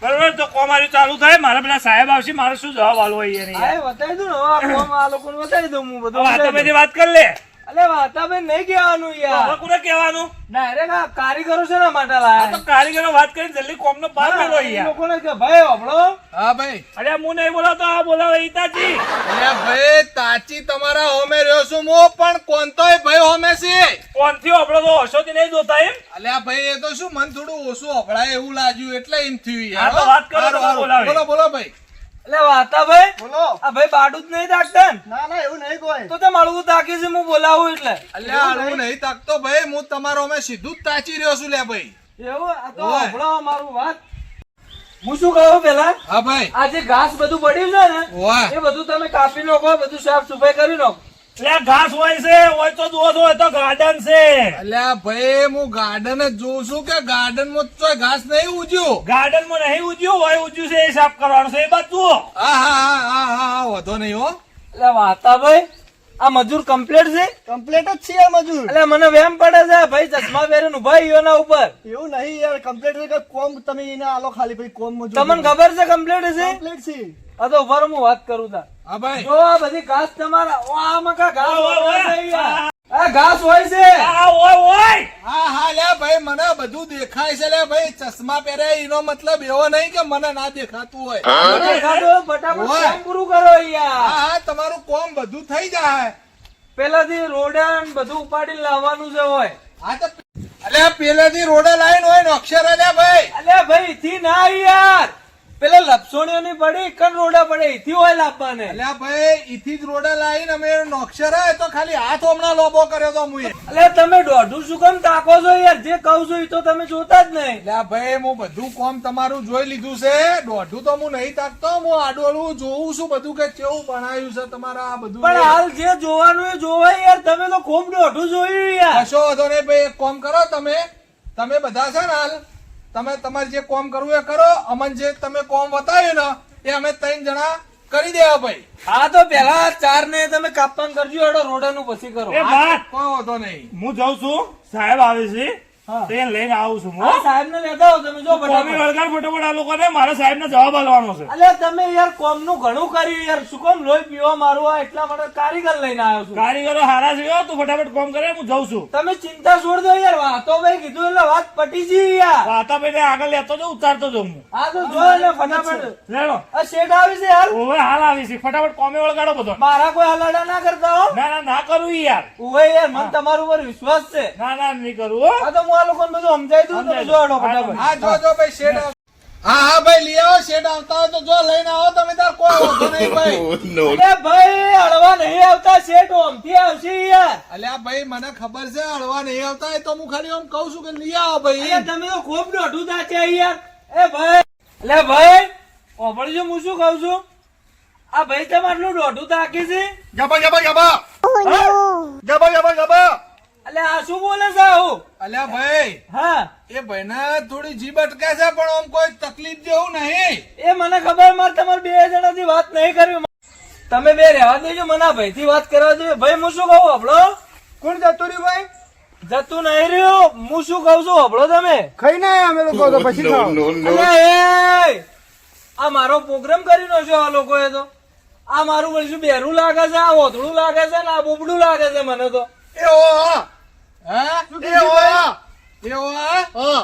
Speaker 1: બરોબર તો કોમ મારી ચાલુ થાય મારા પેલા સાહેબ આવશે મારે શું જવાબ આલવો હોય એની
Speaker 5: હા એ બતાવી દઉં ને હવે આ કોમ આ લોકોને બતાવી દઉં હું બધું
Speaker 1: વાતો
Speaker 5: બતાવી દઉં.
Speaker 1: બધી વાત કરી લે
Speaker 5: અલે વાતા ભાઈ નહીં કહેવાનું
Speaker 1: હવે
Speaker 5: યાર
Speaker 1: કોને કહેવાનું
Speaker 5: ડાયરેક્ટ આ કારીગરો છે ને માટે
Speaker 1: આ તો
Speaker 5: લાયા
Speaker 1: કારીગરો વાત કરીને જલ્દી કોમ નો પાર મેળવો
Speaker 5: એ
Speaker 1: યાર
Speaker 5: લોકોને કે ભાઈ હમણો
Speaker 2: હા ભાઈ.
Speaker 1: અરે હું નહીં બોલાવતો આ બોલાવે ઈતાજી
Speaker 2: અલ્યા ભાઈ તાચી તમારા હોમે રહ્યો છું હું પણ કોનતોય ભાઈ હોમે છે.
Speaker 1: કોણથી આપણો તો હશોથી નહીં જોતા એમ
Speaker 2: અલ્યા ભાઈ એ તો શું મન થોડું ઓછું અભળાય એવું લાગ્યું એટલે એમ થયું
Speaker 1: હા, તો
Speaker 2: યાર.
Speaker 1: વાત કરો,
Speaker 2: હારું,
Speaker 1: તો
Speaker 2: હારું.
Speaker 1: બોલાવે.
Speaker 2: બોલો બોલો ભાઈ.
Speaker 5: એટલે વાતા ભાઈ
Speaker 3: બોલો
Speaker 5: આ ભાઈ બાડું જ નહીં તાકતા ને
Speaker 3: ના ના એવું નહીં કોઈ
Speaker 5: તો તે મળવું તાકી છે હું બોલાવું એટલે
Speaker 2: અલ્યા હું નહીં તાકતો ભાઈ હું તમારો અમે સીધું જ તાચી રહ્યો છું લે ભાઈ.
Speaker 5: એવું આ તો
Speaker 2: ઓય.
Speaker 5: હમણો મારું વાત હું શું કહું પેલા
Speaker 2: હા ભાઈ.
Speaker 5: આ જે ઘાસ બધું પડ્યું છે ને
Speaker 2: ઓય.
Speaker 5: એ બધું તમે કાપી નાખો બધું સાફ સફાઈ કરી નાખો
Speaker 1: એટલે આ ઘાસ હોય છે હોય તો જુઓ છો હોય તો ગાર્ડન છે
Speaker 2: અલ્યા ભાઈ હું ગાર્ડન જ જોઉં છું કે ગાર્ડન માં તો ઘાસ નહીં ઉજ્યું.
Speaker 1: ગાર્ડન માં નહીં ઉજ્યું હોય ઉજ્યું છે એ સાફ કરવાનું છે એ બાદ જુઓ
Speaker 2: હા હા હા હા હા હા વધો નહીં હો.
Speaker 5: એટલે વાતા ભાઈ આ મજૂર કમ્પ્લીટ છે
Speaker 3: કમ્પ્લેટ જ છે યાર મજૂર
Speaker 5: એટલે મને વેમ પડે છે ભાઈ ચશ્મા પહેરીને ઉભા ઈયોના ઉપર
Speaker 3: એવું નહીં યાર કમ્પ્લેટ છે કે કોમ તમે એને આલો ખાલી ભાઈ કોમ મજૂર
Speaker 5: તમને ખબર છે કમ્પ્લીટ છે
Speaker 3: કમ્પ્લેટ છે
Speaker 5: આ તો ઉભા રહો, હું વાત કરું તા
Speaker 2: હા ભાઈ.
Speaker 5: જો આ બધી ઘાસ તમારા ઓ આમાં કા ઘાસ
Speaker 1: ઓય, ઓય,
Speaker 5: વપરાય છે યાર. આ ઘાસ હોય છે
Speaker 1: આ ઓય ઓય
Speaker 2: હા હા લે ભાઈ મને બધું દેખાય છે લે ભાઈ ચશ્મા પહેર્યા એનો મતલબ એવો નહીં કે મને ના દેખાતું હોય.
Speaker 5: દેખાડો, ફટાફટ
Speaker 2: ઓય.
Speaker 5: કામ પૂરું કરો યાર
Speaker 2: હા હા તમારું કોમ બધું થઈ જાય.
Speaker 5: પેલાથી રોડા ને બધું ઉપાડીને લાવવાનું છે હોય
Speaker 2: હા તો અલ્યા પેલેથી રોડે લાઈન હોય ને અક્ષર અલ્યા ભાઈ.
Speaker 5: અલ્યા ભાઈ થી ના યાર પેલા લપસોણીઓ ની પડી કન રોડા પડે એથી હોય લાવવાને
Speaker 2: અલ્યા ભાઈ ઈથી જ રોડે લાઈન અમે નોક્ષર હોય તો ખાલી હાથ હમણાં લોબો કર્યો તો મુએ.
Speaker 5: અલ્યા તમે દોઢું શું કેમ તાકો છો યાર જે કહું છું એ તો તમે જોતા જ નહીં
Speaker 2: અલ્યા ભાઈ હું બધું કોમ તમારું જોઈ લીધું છે દોઢું તો હું નહીં તાકતો હું આડોળું જોઉં છું બધું કે કેવું બનાવ્યું છે તમારા આ બધું.
Speaker 5: પણ હાલ જે જોવાનું એ જોવાય યાર તમે તો ખૂબ દોઢું જોયું યાર
Speaker 2: કશો વાંધો નહીં ભાઈ એક કોમ કરો તમે બધા છે ને હાલ તમે તમારે જે કોમ કરવું એ કરો અમને જે તમે કોમ બતાવ્યું ને એ અમે 3 જણા કરી દેવા ભાઈ.
Speaker 5: હા તો પેલા 4 ને તમે કાપવાનું કરજો એડો રોડા નું પછી કરો
Speaker 1: એ વાત
Speaker 2: કોઈ વાંધો નહીં.
Speaker 1: હું જાઉં છું સાહેબ આવે છે
Speaker 5: હા.
Speaker 1: તો એને લઈને આવું છું
Speaker 5: હા સાહેબ ને લેતા આવો તમે જો
Speaker 1: કોમી
Speaker 5: ફટાફટ
Speaker 1: વળગાડ ફટોફટ આ લોકોને મારા સાહેબ ને જવાબ આલવાનો છે
Speaker 5: અલ્યા તમે યાર કોમ નું ઘણું કર્યું યાર શું કોમ લોહી પીવા મારું આ એટલા માટે કારીગર લઈને આવ્યો છું
Speaker 1: કારીગરો હારા છે હો, તું ફટાફટ કોમ કરે હું જાઉં છું
Speaker 5: તમે ચિંતા છોડ દો યાર વાતો ભાઈ કીધું એટલે વાત પટી ગઈ યાર
Speaker 1: વાતાભાઈ આગળ લેતો જાઉં ઉતારતો જાઉં હું
Speaker 5: હા તો જો એટલે ફટાફટ
Speaker 1: લેડો
Speaker 5: આ શેઠ આવી છે યાર
Speaker 1: ઓવે હાલ આવી છે ફટાફટ કોમે વળગાડો બધો
Speaker 5: મારા કોઈ હલાડા ના કરતા હો
Speaker 1: ના ના ના કરું યાર
Speaker 5: ઉવે યાર મને તમારું ઉપર વિશ્વાસ છે
Speaker 1: ના ના નહીં કરું હો
Speaker 5: આ તો હું આ લોકોને બધું સમજાઈ દઉં તમે જો એડો ફટાફટ
Speaker 2: હા જો ભાઈ શેઠ હા હા ભાઈ લઈ આવો શેઠ આવતા હોય તો જો લઈને આવો તમે તાર કોઈ વાંધો નહીં ભાઈ.
Speaker 5: અરે ભાઈ હળવા નહીં આવતા શેઠ ઓમથી આવશે યાર
Speaker 2: અલ્યા ભાઈ મને ખબર છે હળવા નહીં આવતા એ તો હું ખાલી આમ કહું છું કે લઈ આવો ભાઈ.
Speaker 5: અલ્યા તમે તો ખૂબ દોઢું તાચ્યા યાર એ ભાઈ અલ્યા ભાઈ ઓભળજો હું શું કહું છું આ ભાઈ તમે આટલું દોઢું તાકી છે
Speaker 4: જબા જબા જબા જબા જબા જબા
Speaker 5: અલ્યા આ શું બોલે છે આવું
Speaker 2: અલ્યા ભાઈ
Speaker 5: હા
Speaker 2: એ ભાઈને થોડી જીભ અટકે છે પણ આમ કોઈ તકલીફ જેવું નહીં.
Speaker 5: એ મને ખબર મારે તમારે 2 જણાથી વાત નહીં કરવી તમે બે રહેવા દેજો મને આ ભાઈ થી વાત કરવા દેજો ભાઈ હું શું કહું હબળો
Speaker 3: કોણ જતું રહ્યું ભાઈ
Speaker 5: જતું નહીં રહ્યું હું શું કહું છું હબળો તમે
Speaker 3: ખાઈ ના અમે લોકો તો પછી ખાઓ
Speaker 5: અલ્યા એ આ મારો પ્રોગ્રામ કરી નો છો આ લોકોએ તો આ મારું વળી બેરું લાગે છે, આ ઓધડું લાગે છે ને આ બોબડું લાગે છે મને તો.
Speaker 2: એ ઓ હા એ ઓ એ ઓ
Speaker 4: હા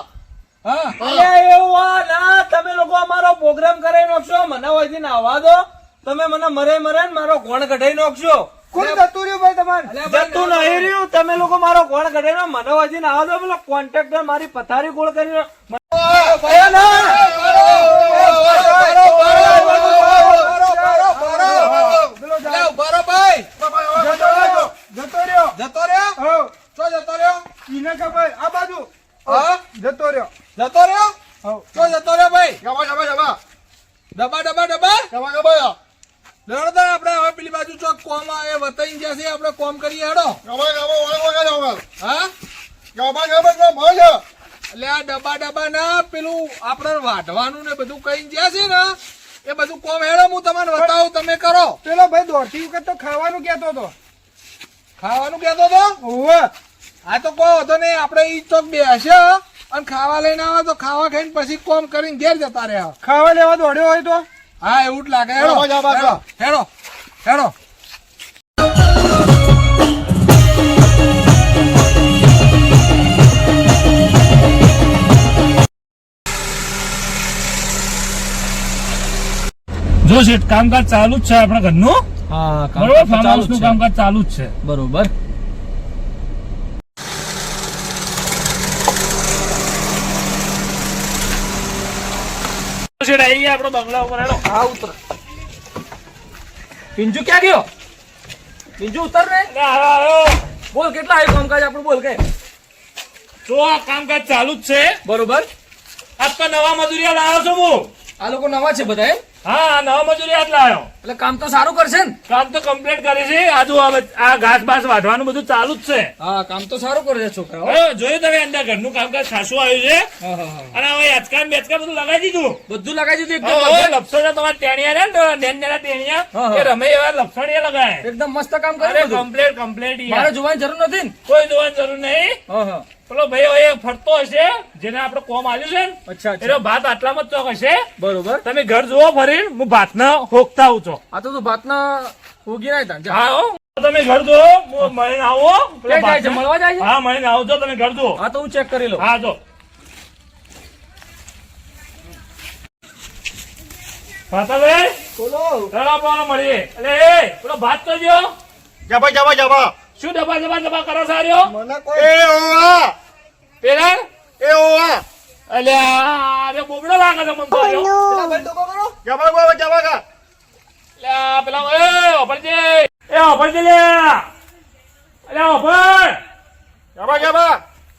Speaker 2: હા
Speaker 5: અલ્યા એવું આ ના, તમે લોકો અમારો પ્રોગ્રામ કરાવી નાખશો, મને હોયથી નાવા દો. તમે મને મરે ને મારો કોણ કઢાઈ નાખશો.
Speaker 3: કોણ જતું રહ્યું ભાઈ તમારે?
Speaker 5: જતું નહીં રહ્યું, તમે લોકો મારો કોણ કઢાઈ નાખો, મને હોયથી નાવા દો. પેલો કોન્ટ્રાક્ટર મારી પથારી ગોળ કરી
Speaker 2: જતો રહ્યો ચો જતો રહ્યો
Speaker 3: ઈને ખબર આ બાજુ
Speaker 2: હા
Speaker 3: જતો રહ્યો.
Speaker 2: જતો રહ્યો ચો જતો રહ્યો ભાઈ
Speaker 4: જવા જવા જવા
Speaker 2: ડબ્બા ડબ્બા ડબ્બા
Speaker 4: જવા જવા
Speaker 2: લડતા આપણે હવે પેલી બાજુ ચોક કોમ આવે વતાઈ ગયા છે, આપણે કોમ કરીએ હેડો.
Speaker 4: જવા જવા ઓળખો જવા
Speaker 2: હા
Speaker 4: જવા જવા મળે
Speaker 2: એટલે આ ડબ્બા ડબ્બા ના પેલું આપણે વાઢવાનું ને બધું કઈ ગયા છે ને એ બધું કોમ હેડો, હું તમને બતાવું, તમે કરો.
Speaker 3: પેલો ભાઈ દોડતી વખત તો ખાવાનું કહેતો હતો.
Speaker 2: ખાવાનું કહેતો તો
Speaker 3: ઓવે
Speaker 2: આ તો કહો હતો ને આપણે ઈ ચોક બેસે અને ખાવા લઈને આવે તો ખાવા ખાઈને પછી કોમ કરીને ઘેર જતા રહ્યા.
Speaker 3: ખાવા લેવા દોડ્યો હોય તો
Speaker 2: હા એવું જ લાગે. હેડો
Speaker 4: જવા, જવા.
Speaker 2: હેડો હેડો
Speaker 1: જો શેઠ કામકાજ ચાલુ જ છે આપણા ઘરનું.
Speaker 5: હા
Speaker 1: બરોબર, ફાર્મ હાઉસ નું કામકાજ ચાલુ જ છે.
Speaker 5: બરોબર.
Speaker 1: શેઠ આવી ગયા આપણો બંગલા ઉપર. હેડો.
Speaker 5: હા ઉતર. પિંજુ ક્યાં ગયો? પિંજુ ઉતર ને.
Speaker 1: લે, આવ્યો.
Speaker 5: બોલ કેટલા આવ્યું કામકાજ આપણું, બોલ કે.
Speaker 1: જો આ કામકાજ ચાલુ જ છે.
Speaker 5: બરોબર.
Speaker 1: આજ તો નવા મજૂરિયા લાવ્યો છું હું.
Speaker 5: આ લોકો નવા છે બધા એમ?
Speaker 1: હા, નવા મજૂરિયા જ લાવ્યો.
Speaker 5: એટલે કામ તો સારું કરશે ને?
Speaker 1: કામ તો કમ્પ્લીટ કરી છે. આજુ આ ઘાસ બાસ વાઢવાનું બધું ચાલુ જ છે.
Speaker 5: હા કામ તો સારું કરે છે છોકરાઓ.
Speaker 1: હવે જોયું તમે અંદર ઘરનું કામકાજ ખાસું આવ્યું છે.
Speaker 5: હા હા હા.
Speaker 1: અને હવે આજકાલ બેચકા બધું લગાવી દીધું.
Speaker 5: બધું લગાવી દીધું
Speaker 1: હવે
Speaker 5: એકદમ
Speaker 1: લપસણિયા તમારા ટેણિયા ને નેનનેના ટેણિયા
Speaker 5: હા, હા.
Speaker 1: એ રમે એવા લપસણિયા લગાય.
Speaker 5: એકદમ મસ્ત કામ
Speaker 1: અરે
Speaker 5: કરે બધું.
Speaker 1: કમ્પ્લીટ
Speaker 5: મારે જોવાની જરૂર નથી ને?
Speaker 1: કોઈ જોવાની જરૂર નહીં.
Speaker 5: હા હા.
Speaker 1: પેલો ભાઈ હવે ફરતો હશે જેને આપણે કોમ આવ્યું છે ને
Speaker 5: અચ્છા
Speaker 1: એનો
Speaker 5: અચ્છા.
Speaker 1: ભાત આટલામાં જ ચોક હશે.
Speaker 5: બરોબર.
Speaker 1: તમે ઘર જુઓ ફરીને હું ભાતને હોકતા આવું છો.
Speaker 5: આ તો તું ભાતના ઉગી ના તા.
Speaker 1: હા હો. તમે ઘર જુઓ, હું મળીને આવો. પેલા
Speaker 5: ક્યાં જાય છે?
Speaker 1: ભાતને-
Speaker 5: મળવા જાય છે?
Speaker 1: હા, મળીને આવજો. તમે ઘર જુઓ.
Speaker 5: હા તો હું ચેક કરી લઉં.
Speaker 1: હા, જો ભાતાભાઈ
Speaker 3: બોલો.
Speaker 1: રડા પાવા મળીએ. એટલે એ પેલો ભાત તો જો
Speaker 4: જવા જવા જવા
Speaker 1: શું ડબા ડબા ડબા કરો સાર્યો
Speaker 3: મને કોઈ
Speaker 4: એ ઓવા
Speaker 1: પેલા
Speaker 4: એ ઓવા
Speaker 1: અલ્યા અરે બોબડો લાગે છે મને તો આયો.
Speaker 3: પેલા ભાઈ ટોકો કરો.
Speaker 4: જવા જવા જવા કા
Speaker 1: અલ્યા પેલા એ ઓપરજે લે અલ્યા ઓપર
Speaker 4: જવા જવા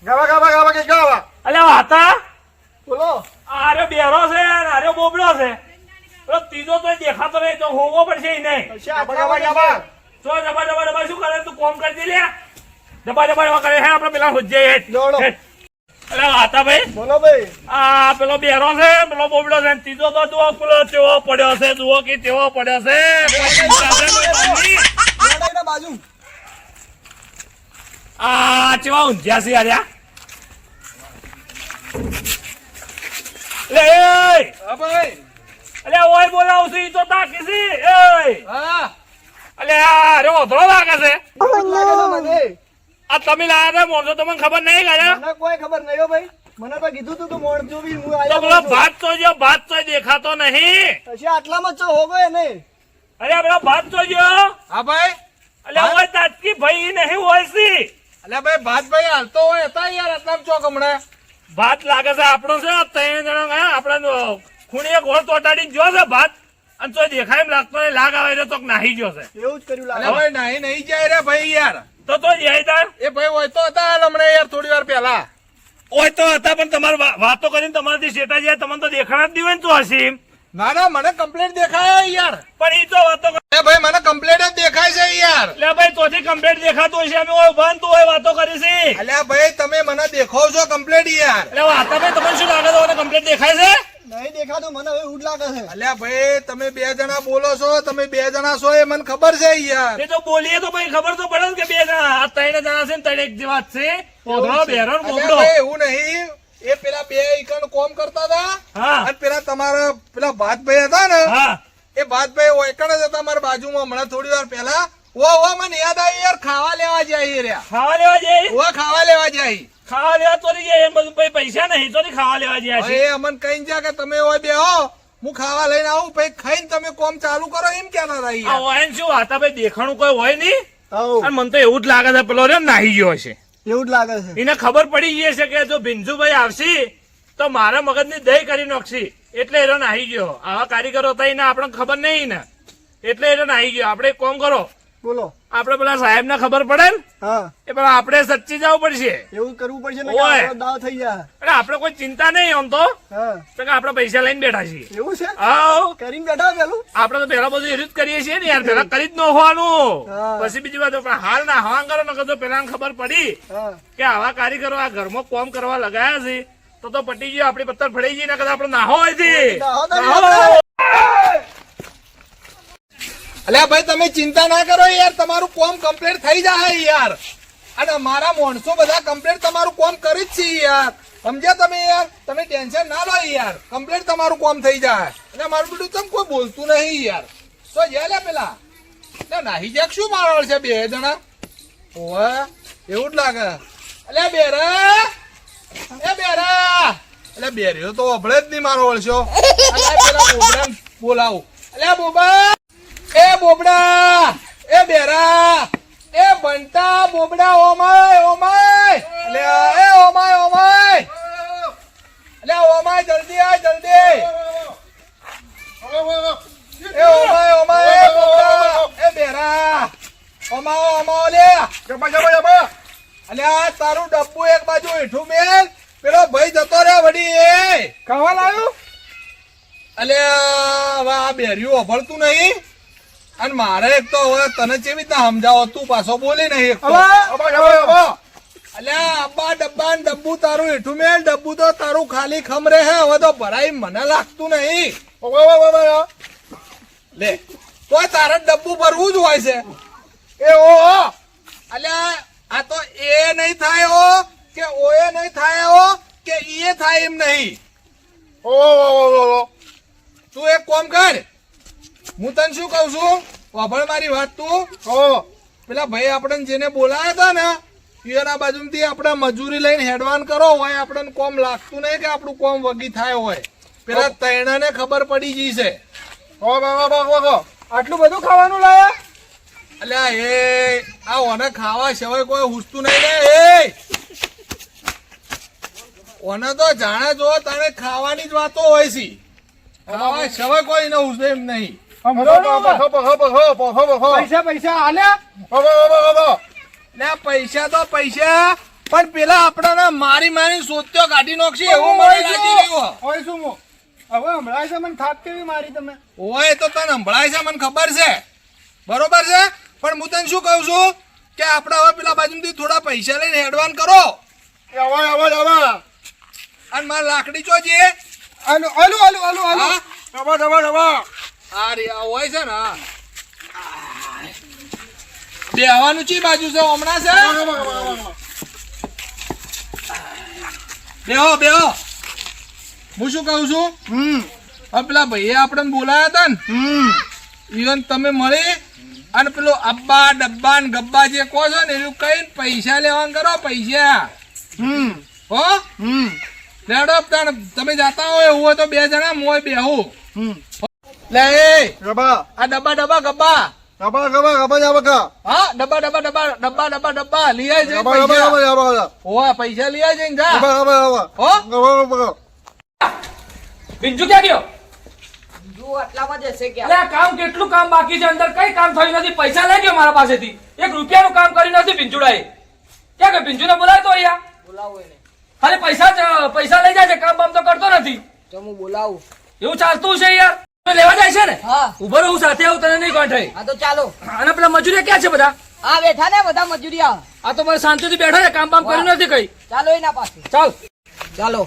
Speaker 4: જવા જવા જવા કે જવા
Speaker 1: અલ્યા હતા
Speaker 3: બોલો.
Speaker 1: આરે બેરો છે અને આરે બોબડો છે. પેલો ત્રીજો તો દેખાતો નહીં તો હોવો પડશે ઈ નહીં.
Speaker 3: આટલા
Speaker 4: જવા
Speaker 3: વાગે
Speaker 4: જવા
Speaker 1: તો ડબા ડબા ડબા શું કરે તું કોમ કરજે લે. ડબા ડબા કરે હે આપણે પેલા હોજે
Speaker 3: દોડો.
Speaker 1: અલ્યા હતા ભાઈ
Speaker 3: બોલો ભાઈ.
Speaker 1: આ પેલો બેરો છે પેલો બોબડો છે અને ત્રીજો તો જુઓ પેલો ચેવો પડ્યો છે. જુઓ કે ચેવો પડ્યો છે.
Speaker 3: દોડાઈના બાજુ.
Speaker 1: આ ચેવા ઊંઝ્યા છે યાર. લે એ
Speaker 2: હા ભાઈ
Speaker 1: અલ્યા ઓય બોલાવું છું ઈ તો તાકી છે. એ
Speaker 2: હા
Speaker 1: અલ્યા અરે ઓધળો લાગે છે.
Speaker 3: લાગે છે મને.
Speaker 1: આ તમે લાયા હતા મોણસો તમને ખબર નહીં ગયા.
Speaker 3: મને કોઈ ખબર નહીં હો ભાઈ. મને તો કીધું તું મોણ જોવી હું
Speaker 1: તો
Speaker 3: આયો
Speaker 1: પેલો
Speaker 3: છું.
Speaker 1: ભાત તો જો ભાત તો દેખાતો નહીં.
Speaker 3: પછી આટલામાં ચો હોગો એ નહીં.
Speaker 1: અરે પેલો ભાત તો જો
Speaker 2: હા ભાઈ
Speaker 1: અલ્યા ઓય તાજકી ભાઈ નહીં હોય છે.
Speaker 2: અલ્યા ભાઈ ભાતભાઈ હાલતો હોય હતા યાર આટલા ચોક હમણાં.
Speaker 1: ભાત લાગે છે આપણો છે. ત્રણ જણા ગયા આપણે ખૂણીએ ગોળ તોટાડી જો છે ભાત અને તો દેખાય એમ લાગતો નહીં. લાગ આવે તો નાહી ગયો છે.
Speaker 3: એવું જ કર્યું
Speaker 2: અલ્યા
Speaker 3: લાગે.
Speaker 2: ભાઈ નાહી નહીં જાય રે ભાઈ યાર.
Speaker 1: તો જાય તાર
Speaker 2: એ ભાઈ હોય તો હતા હાલ હમણાં યાર થોડી વાર પહેલા.
Speaker 1: ઓય તો હતા પણ તમારે વાતો કરીને તમારાથી શેટા જાય તમને તો દેખાણા જ નહીં હોય ને તો હસી.
Speaker 2: ના ના મને કમ્પ્લેટ દેખાય યાર.
Speaker 1: પણ ઈ તો વાતો
Speaker 2: એ ભાઈ મને કમ્પ્લેટ જ દેખાય છે યાર.
Speaker 1: એટલે ભાઈ તોથી કમ્પ્લેટ દેખાતું હશે. અમે ઓય ઉભા ને તું ઓય વાતો કરી છે.
Speaker 2: અલ્યા ભાઈ તમે મને દેખો છો કમ્પ્લેટ યાર.
Speaker 1: એટલે વાતા ભાઈ તમને શું લાગે છે કમ્પ્લેટ દેખાય છે.
Speaker 3: નહીં દેખાતું મને હવે ઉડ લાગે છે.
Speaker 2: અલ્યા ભાઈ તમે બે જણા બોલો છો તમે બે જણા છો એ મને ખબર છે યાર.
Speaker 1: એ તો બોલીએ તો ભાઈ ખબર તો પડે ને કે બે જણા આ ત્રણ જણા છે ને ત્રણ એક જેવા જ છે. ઓઢો બેરો ને
Speaker 2: અલ્યા
Speaker 1: બોબડો.
Speaker 2: ભાઈ એવું નહીં એ પેલા બે ઈકણ કોમ કરતા હતા
Speaker 1: હા
Speaker 2: અને પેલા તમારા પેલા ભાતભાઈ હતા ને
Speaker 1: હા
Speaker 2: એ ભાતભાઈ ઓયકણ જ હતા મારા બાજુમાં હમણાં થોડી વાર પહેલા. ઓ મને યાદ આવી યાર, ખાવા લેવા જાય રહ્યા.
Speaker 1: ખાવા લેવા જાય
Speaker 2: ઓ ખાવા લેવા જાય.
Speaker 1: ખાવા લેવા તો નહીં જાય એમ બધું પછી પૈસા નહીં તો નહીં ખાવા લેવા જાય છે
Speaker 2: એ અમન કઈ જા કે તમે ઓય બેહો, હું ખાવા લઈને આવું, પછી ખાઈને તમે કોમ ચાલુ કરો એમ કેતા રહી.
Speaker 1: આ વાયન શું હતા ભાઈ દેખાણું કોઈ હોય નહીં
Speaker 3: આવો
Speaker 1: અને મને તો એવું જ લાગે છે પેલો રે નાહી ગયો હશે.
Speaker 3: એવું જ લાગે છે.
Speaker 1: એને ખબર પડી ગઈ છે કે જો ભીંજુભાઈ આવશે તો મારા મગજની દહીં કરી નાખશે એટલે એનો નાહી ગયો. આવા કારીગરો હતા એને આપણને ખબર નહીં ને એટલે એનો નાહી ગયો. આપણે એક કામ કરો,
Speaker 3: બોલો.
Speaker 1: આપણે પેલા સાહેબ ને ખબર પડે ને
Speaker 3: હા
Speaker 1: એ પેલા આપણે સચ્ચી જવું પડશે.
Speaker 3: એવું કરવું પડશે ને
Speaker 1: ઓય.
Speaker 3: કે આપણો દાવ થઈ જાય.
Speaker 1: એટલે આપણે કોઈ ચિંતા નહીં આમ તો
Speaker 3: હા
Speaker 1: કે આપણે પૈસા લઈને બેઠા છીએ.
Speaker 3: એવું છે.
Speaker 1: આવ
Speaker 3: કરીને બેઠા પેલું.
Speaker 1: આપણે તો પેલા બધું એવું જ કરીએ છીએ ને યાર, પેલા કરી જ ન હોવાનું.
Speaker 3: હા.
Speaker 1: પછી બીજી વાત પણ હાલ ના હવા કરો ને તો પેલા ખબર પડી
Speaker 3: હા
Speaker 1: કે આવા કારીગરો આ ઘરમાં કોમ કરવા લગાયા છે તો પટી ગયો, આપડી પત્તર ફડાઈ ગઈ ને કદાચ આપણે નાહો હોય છે.
Speaker 3: નાહો તો
Speaker 1: નાહો.
Speaker 2: અલ્યા ભાઈ તમે ચિંતા ના કરો યાર, તમારું કોમ કમ્પ્લીટ થઈ જાય યાર. અને મારા માણસો બધા કમ્પ્લીટ તમારું કોમ કરી જ છે યાર, સમજ્યા તમે યાર. તમે ટેન્શન ના લો યાર, કમ્પ્લીટ તમારું કોમ થઈ જાય. અને મારું બધું તમે કોઈ બોલતું નહીં યાર. તો લે પેલા નાહી જાય શું મારવાળ છે બે જણા? ઓવે એવું જ લાગે. અલ્યા બેરા, એ બેરા, એટલે બેર્યો તો અભળે જ નહીં મારો વળશો. પેલા બોબડા બોલાવું. અલ્યા બોબા, એ બોબડા, એ બેરા, એ બંટા બોબડા, ઓમાય ઓમાય, અલ્યા એ ઓમાય ઓમાય, અલ્યા ઓમાય જલ્દી આ જલ્દી. એ ઓમાય ઓમાય, એ બોબડા, એ બેરા, ઓમાય ઓમાય લે.
Speaker 4: જબા જબા જબા.
Speaker 2: અલ્યા તારું ડબ્બુ એક બાજુ હેઠું મેલ, પેલો ભાઈ જતો રે વડી. એ
Speaker 3: ખાવા લાવ્યો.
Speaker 2: અલ્યા હવે આ બેર્યું અભળતું નહીં. અને મારે એક તો હવે તને કેવી રીતના સમજાવો, તું પાછો બોલી નહીં એક તો.
Speaker 4: જબા જબા જબા.
Speaker 2: અલ્યા અબ્બા ડબ્બા ને ડબ્બુ તારું હેઠું મેલ, ડબ્બુ તો તારું ખાલી ખમરે હે, હવે તો ભરાઈ મને લાગતું નહીં. લે તો તારે ડબ્બુ ભરવું જ હોય છે. એ ઓ અલ્યા આ તો એ નહીં થાય હો કે ઓએ નહીં થાય હો કે ઈએ થાય એમ નહીં. તું એક કામ કર, હું તને શું કઉ છું, વાભળ મારી વાત તું. પેલા ભાઈ આપણને જેને બોલાયા હતા ને એના બાજુથી આપણે મજૂરી લઈને હેડવાન કરો હોય, આપણને કોમ લાગતું નહીં કે આપણું કોમ વગી થાય હોય. પેલા તૈણાને ખબર પડી ગઈ છે.
Speaker 3: આટલું બધું ખાવાનું લાયા.
Speaker 2: અલ્યા એ આ ઓને ખાવા સિવાય કોઈ હુસતું નહીં લે. એ ઓને તો જાણે જો તને ખાવાની જ વાતો હોય છે, ખાવા સિવાય કોઈ ને હુસે એમ નહીં.
Speaker 3: પૈસા પૈસા આલ્યા.
Speaker 2: લે પૈસા તો પૈસા, પણ પેલા આપણને મારી મારી સોત્યો કાઢી નાખશે એવું મને લાગી રહ્યું.
Speaker 3: હોય શું મો હવે હમણાં છે મને થાપ કેવી મારી તમે.
Speaker 2: ઓય તો તને સંભળાય છે, મને ખબર છે, બરોબર છે. પણ હું તને શું કહું છું કે આપણે હવે પેલા બાજુથી થોડા પૈસા લઈને એડવાન્સ કરો. અને મારે લાકડી ચોજી
Speaker 3: આલુ આલુ આલુ આલુ આલુ.
Speaker 2: આ રે આ હોય છે ને બેહવાનું ચી બાજુ છે હમણાં છે. બેહો બેહો. હું શું કહું છું, હવે પેલા ભાઈએ આપણને બોલાયા હતા ને, ઈવન તમે મળી અને પેલો અબ્બા ડબ્બા ને ગબ્બા જે કહો છો ને એનું કઈ પૈસા લેવાનું કરો. પૈસા હો લેડો તમે જાતા હોય એવું હોય તો બે જણા મોય બેહું. લે એ આ ડબ્બા ડબ્બા ગબ્બા, હા ડબ્બા ડબ્બા ડબ્બા ડબ્બા ડબ્બા ડબ્બા લઈ આવી પૈસા. હો પૈસા લઈ આવી જઈને જા. હો
Speaker 5: બિંજુ ક્યાં ગયો?
Speaker 6: જો આટલામાં જશે કે
Speaker 5: અરે આ કામ કેટલું કામ બાકી છે, અંદર કઈ કામ થયું નથી. પૈસા લઈ ગયો મારા પાસેથી, 1 રૂપિયાનું કામ કર્યું નથી બિંજુડાએ. ક્યાં ગયો બિંજુને બોલાય તો અહીંયા
Speaker 6: બોલાવો એને.
Speaker 5: ખાલી પૈસા લઈ જાય છે, કામ બામ તો કરતો નથી.
Speaker 6: તો હું બોલાવું.
Speaker 5: એવું ચાલતું છે યાર. તું લેવા જાય છે ને?
Speaker 6: હા
Speaker 5: ઉભો રહું સાથે આવું, તને નહીં કોણ
Speaker 6: હા તો ચાલો.
Speaker 5: અને પેલા મજૂરી ક્યાં છે બધા?
Speaker 6: હા બેઠા ને બધા મજૂરિયા.
Speaker 5: આ તો મારે શાંતિથી બેઠા છે, કામ બામ કર્યું નથી કઈ.
Speaker 6: ચાલો એના પાસે.
Speaker 5: ચાલ.
Speaker 6: ચાલો.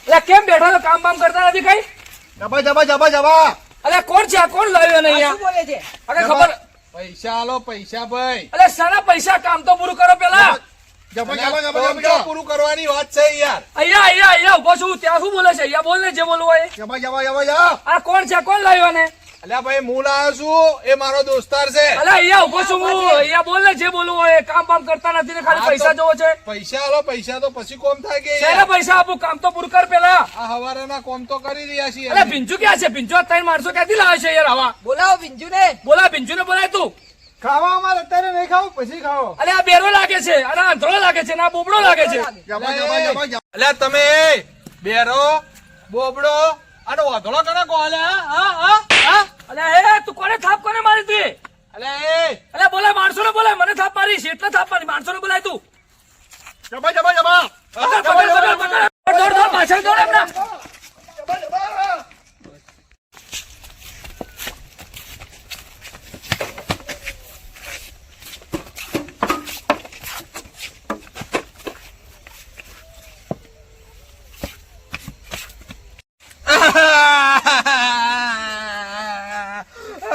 Speaker 5: એટલે કેમ બેઠા છો, કામ બામ કરતા નથી કઈ? અરે કોણ છે આ? કોણ લાવ્યો ને
Speaker 6: આ શું
Speaker 5: અહીંયા?
Speaker 6: બોલે છે?
Speaker 5: અરે ખબર.
Speaker 2: પૈસા આલો પૈસા ભાઈ.
Speaker 5: અરે સારા પૈસા, કામ તો પૂરું કરો પેલા.
Speaker 4: જબા જબા
Speaker 2: કોમ
Speaker 4: જબા
Speaker 2: તો
Speaker 4: જબા
Speaker 2: પૂરું કરવાની વાત છે યાર.
Speaker 5: અહીંયા ઉભો છું ત્યાં શું બોલે છે અહીંયા બોલ ને જે બોલવું હોય
Speaker 4: જબા જબા જબા જા
Speaker 5: આ કોણ છે કોણ લાવ્યો ને
Speaker 2: અલ્યા ભાઈ હું લાવ્યો છું એ મારો દોસ્તાર છે.
Speaker 5: અલે અહીંયા ઉભો છું હું અહીંયા બોલ ને જે બોલવું હોય કામ બામ કરતા નથી ને ખાલી
Speaker 2: હા,
Speaker 5: પૈસા
Speaker 2: તો
Speaker 5: જોવો છે
Speaker 2: પૈસા આલો, પૈસા તો પછી કોમ થાય કે
Speaker 5: શેના
Speaker 2: યાર?
Speaker 5: પૈસા આપું કામ તો પૂરું કર પેલા
Speaker 2: આ હવારના કોમ તો કરી રહ્યા છીએ
Speaker 5: અલે
Speaker 2: અમે.
Speaker 5: પિંચુ ક્યાં છે પિંચુ આ ત્રણ માણસો ક્યાંથી લાવે છે યાર આવા
Speaker 6: બોલાવો પિંજુ ને.
Speaker 5: બોલા પિંચુ ને બોલાય તું
Speaker 3: ખાવા અમારે અત્યારે નહીં ખાવું પછી ખાવો
Speaker 5: અલે આ બેરો લાગે છે અને આ અંધળો લાગે છે અને આ બોબડો લાગે છે
Speaker 4: જબા જબા જબા જબા
Speaker 2: અલ્યા તમે બેરો બોબડો અને વાધળો કને કહો? અલ્યા
Speaker 5: અલે હે તું કોને થાપ કોને મારી તું
Speaker 2: અલ્યા એ
Speaker 5: અલે બોલાય માણસો ને બોલાય મને થાપ મારી એટલે થાપ મારી માણસો ને બોલાય તું
Speaker 4: જબા જબા જબા
Speaker 5: પકડ, દોડ પાછળ દોડ એમના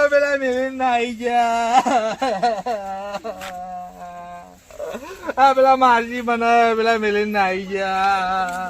Speaker 2: પેલા મિલિન નાઈ ગયા. આ પેલા મારજી મને પેલા મિલિન નાઈ ગયા.